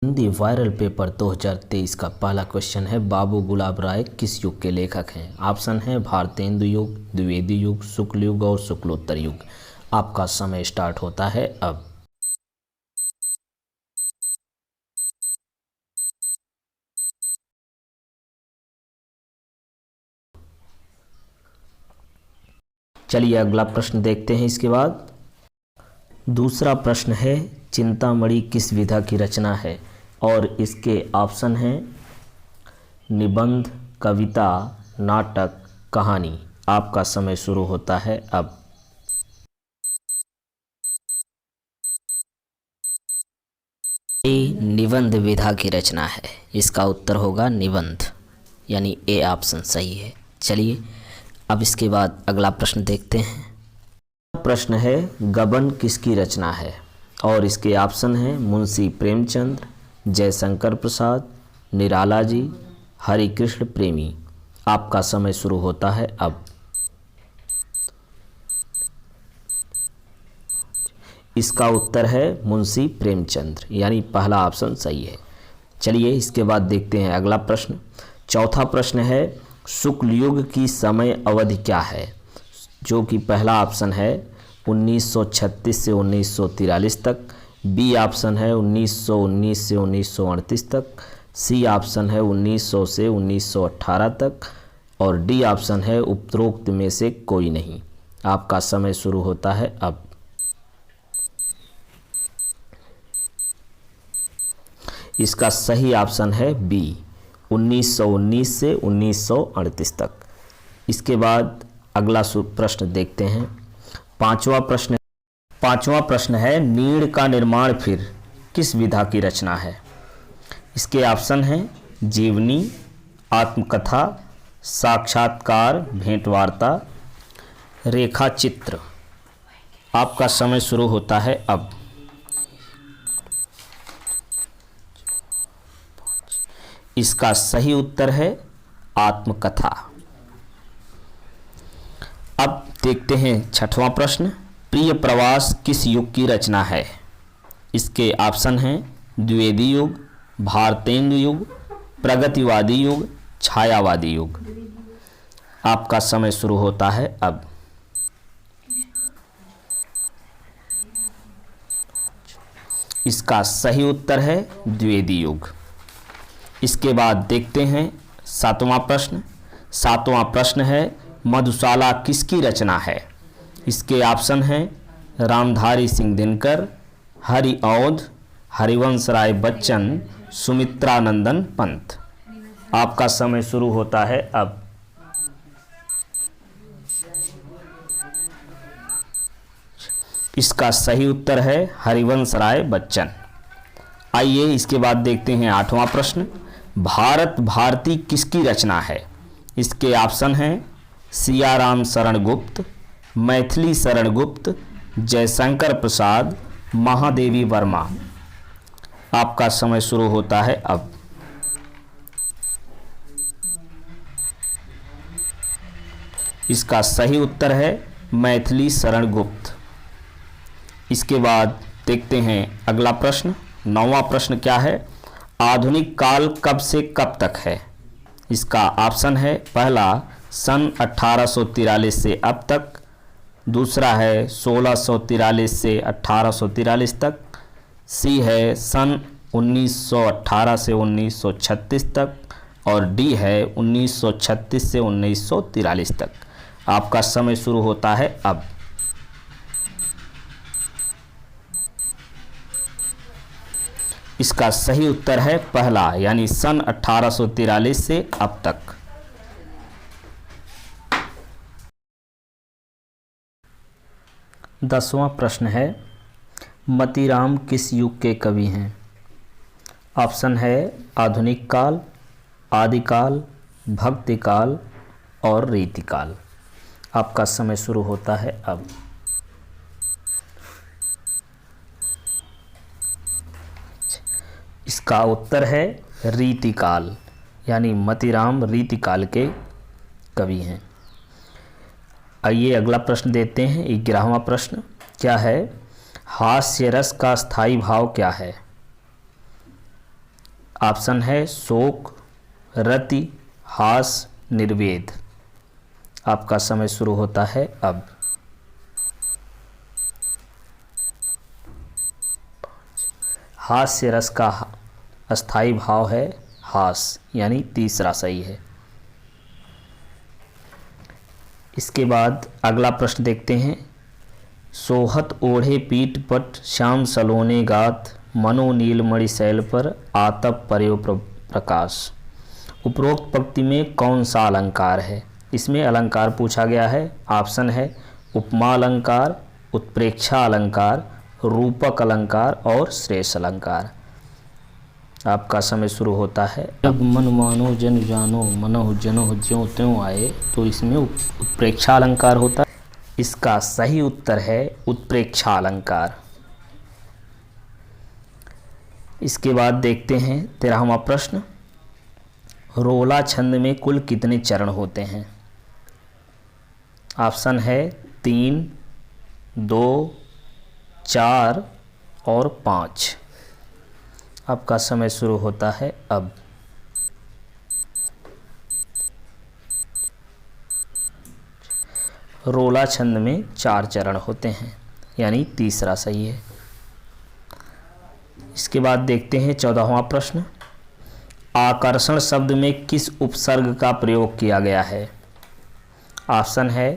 Hindi viral paper 2023 का पहला question है, बाबू गुलाब राय किस युग के लेखक हैं? ऑप्शन है भारतेंदु युग, द्विवेदी युग, शुक्ल युग और शुक्लोत्तर युग। आपका समय स्टार्ट होता है अब। चलिए अगला प्रश्न देखते हैं। इसके बाद दूसरा प्रश्न है, चिंतामणि किस विधा की रचना है? और इसके ऑप्शन हैं निबंध, कविता, नाटक, कहानी। आपका समय शुरू होता है अब। ये निबंध विधा की रचना है, इसका उत्तर होगा निबंध, यानी ए ऑप्शन सही है। चलिए अब इसके बाद अगला प्रश्न देखते हैं। प्रश्न है, गबन किसकी रचना है? और इसके ऑप्शन हैं मुंशी प्रेमचंद, जयशंकर प्रसाद, निराला जी, हरिकृष्ण प्रेमी। आपका समय शुरू होता है अब। इसका उत्तर है मुंशी प्रेमचंद, यानी पहला ऑप्शन सही है। चलिए इसके बाद देखते हैं अगला प्रश्न। चौथा प्रश्न है, शुक्ल युग की समय अवधि क्या है? जो कि पहला ऑप्शन है 1936 से 1943 तक, बी ऑप्शन है 1919 से 1938 तक, सी ऑप्शन है 1900 से 1918 तक और डी ऑप्शन है उपरोक्त में से कोई नहीं। आपका समय शुरू होता है अब। इसका सही ऑप्शन है बी, 1919 से 1938 तक। इसके बाद अगला प्रश्न देखते हैं। पांचवा प्रश्न है, नीड़ का निर्माण फिर किस विधा की रचना है? इसके ऑप्शन हैं जीवनी, आत्मकथा, साक्षात्कार, भेंटवार्ता, रेखा चित्र। आपका समय शुरू होता है अब। इसका सही उत्तर है आत्मकथा। अब देखते हैं छठवां प्रश्न, प्रिय प्रवास किस युग की रचना है? इसके ऑप्शन हैं द्विवेदी युग, भारतेंदु युग, प्रगतिवादी युग, छायावादी युग। आपका समय शुरू होता है अब। इसका सही उत्तर है द्विवेदी युग। इसके बाद देखते हैं सातवां प्रश्न। सातवां प्रश्न है, मधुशाला किसकी रचना है? इसके ऑप्शन हैं रामधारी सिंह दिनकर, हरि औध, हरिवंश राय बच्चन, सुमित्रानंदन पंत। आपका समय शुरू होता है अब। इसका सही उत्तर है हरिवंश राय बच्चन। आइए इसके बाद देखते हैं आठवां प्रश्न, भारत भारती किसकी रचना है? इसके ऑप्शन हैं सियाराम शरण गुप्त, मैथिली शरण गुप्त, जयशंकर प्रसाद, महादेवी वर्मा। आपका समय शुरू होता है अब। इसका सही उत्तर है मैथिली शरण गुप्त। इसके बाद देखते हैं अगला प्रश्न। नौवां प्रश्न क्या है, आधुनिक काल कब से कब तक है? इसका ऑप्शन है पहला सन 1843 से अब तक, दूसरा है 1643 से 1843 तक, सी है सन 1918 से 1936 तक और डी है 1936 से 1943 तक। आपका समय शुरू होता है अब। इसका सही उत्तर है पहला, यानी सन 1843 से अब तक। दसवां प्रश्न है, मतीराम किस युग के कवि हैं? ऑप्शन है आधुनिक काल, आदिकाल, भक्तिकाल और रीतिकाल। आपका समय शुरू होता है अब। इसका उत्तर है रीतिकाल, यानी मतीराम रीतिकाल के कवि हैं। आइए अगला प्रश्न देते हैं। 11वां प्रश्न क्या है, हास्य रस का स्थायी भाव क्या है? ऑप्शन है शोक, रति, हास, निर्वेद। आपका समय शुरू होता है अब। हास्य रस का अस्थाई भाव है हास, यानी तीसरा सही है। इसके बाद अगला प्रश्न देखते हैं। सोहत ओढ़े पीठ पट श्याम सलोने गात, मनो नीलमणि शैल पर आतप पर्यो प्रकाश। उपरोक्त पंक्ति में कौन सा अलंकार है? इसमें अलंकार पूछा गया है। ऑप्शन है उपमा अलंकार, उत्प्रेक्षा अलंकार, रूपक अलंकार और श्रेष्ठ अलंकार। आपका समय शुरू होता है। जब मन मानो जन जानो, मनहु जनहु ज्यों त्यों आए, तो इसमें उत्प्रेक्षा अलंकार होता है। इसका सही उत्तर है उत्प्रेक्षा अलंकार। इसके बाद देखते हैं 13वां प्रश्न। रोला छंद में कुल कितने चरण होते हैं? ऑप्शन है 3, 2, 4 और 5। आपका समय शुरू होता है अब। रोला छंद में 4 चरण होते हैं, यानी तीसरा सही है। इसके बाद देखते हैं 14वां प्रश्न। आकर्षण शब्द में किस उपसर्ग का प्रयोग किया गया है? ऑप्शन है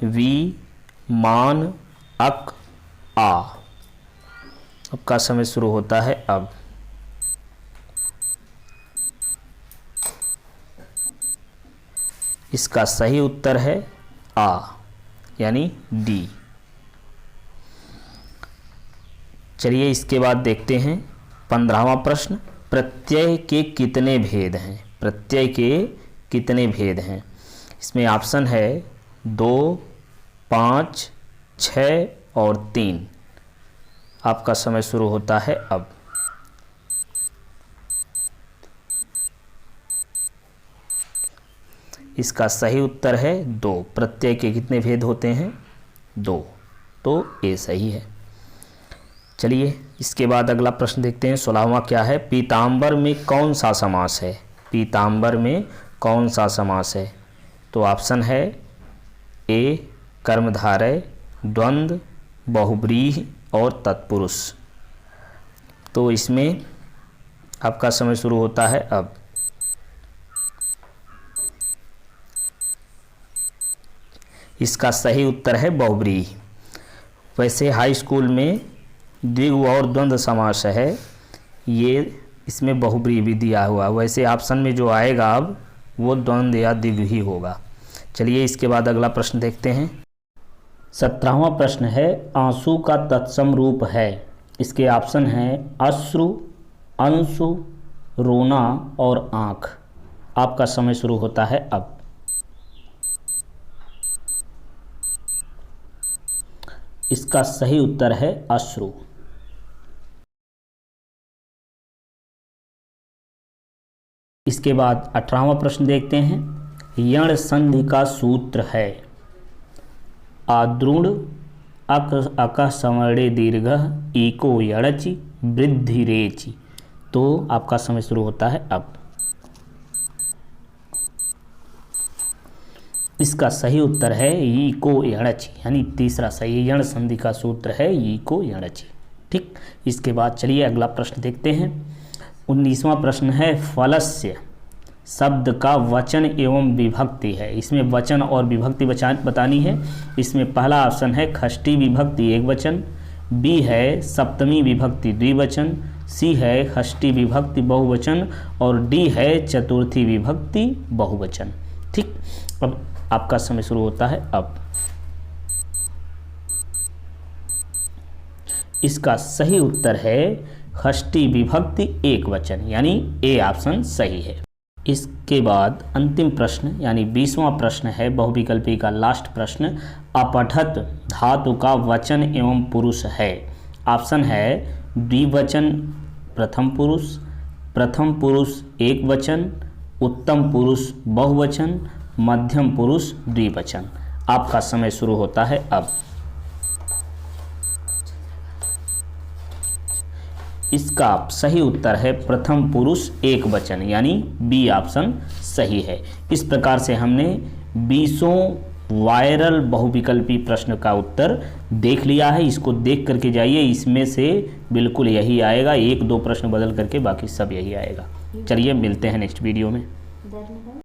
वी, मान, अक, आ। आपका समय शुरू होता है अब। इसका सही उत्तर है आ, यानी डी। चलिए इसके बाद देखते हैं 15वां प्रश्न। प्रत्यय के कितने भेद हैं? प्रत्यय के कितने भेद हैं? इसमें ऑप्शन है 2, 5, 6 और 3। आपका समय शुरू होता है अब। इसका सही उत्तर है 2। प्रत्यय के कितने भेद होते हैं? 2। तो ए सही है। चलिए इसके बाद अगला प्रश्न देखते हैं। 16वां क्या है? पीताम्बर में कौन सा समास है? पीताम्बर में कौन सा समास है? तो ऑप्शन है ए कर्मधारय, द्वंद्व, बहुब्रीहि और तत्पुरुष। तो इसमें आपका समय शुरू होता है अब। इसका सही उत्तर है बहुब्रीहि। वैसे हाई स्कूल में द्विगु और द्वंद्व समास है, ये इसमें बहुब्रीहि भी दिया हुआ। वैसे ऑप्शन में जो आएगा अब वो द्वंद्व या द्विगु ही होगा। चलिए इसके बाद अगला प्रश्न देखते हैं। 17वां प्रश्न है। आंसू का तत्सम रूप है। इसके ऑप्शन हैं अश्रु, अंशु, रोना और आँख। आपका समय शुरू होता है अब। इसका सही उत्तर है अश्रु। इसके बाद 18वां प्रश्न देखते हैं। यण संधि का सूत्र है आद्रुण अक सवर्णे दीर्घ इको यणचि वृद्धि रेचि। तो आपका समय शुरू होता है अब। इसका सही उत्तर है इको यणचि, यानी तीसरा सही। यण संधि का सूत्र है इको यणचि। ठीक। इसके बाद चलिए अगला प्रश्न देखते हैं। 19वां प्रश्न है। फलस्य शब्द का वचन एवं विभक्ति है। इसमें वचन और विभक्ति बतानी है। इसमें पहला ऑप्शन है षष्ठी विभक्ति एकवचन, बी है सप्तमी विभक्ति द्विवचन, सी है षष्ठी विभक्ति बहुवचन और डी है चतुर्थी विभक्ति बहुवचन। ठीक। अब आपका समय शुरू होता है अब। इसका सही उत्तर है षष्ठी विभक्ति एकवचन, यानी ए ऑप्शन सही है। इसके बाद अंतिम प्रश्न यानी 20वां प्रश्न है बहुविकल्पी का लास्ट प्रश्न। अपठत धातु का वचन एवं पुरुष है। ऑप्शन है द्विवचन प्रथम पुरुष एकवचन, उत्तम पुरुष बहुवचन, मध्यम पुरुष द्विवचन। आपका समय शुरू होता है अब। इसका इसका सही उत्तर है प्रथम पुरुष एक वचन, यानी बी ऑप्शन सही है। इस प्रकार से हमने 20 वायरल बहुविकल्पी प्रश्न का उत्तर देख लिया है। इसको देख करके जाइए, इसमें से बिल्कुल यही आएगा, 1-2 प्रश्न बदल करके बाकी सब यही आएगा। चलिए मिलते हैं नेक्स्ट वीडियो में।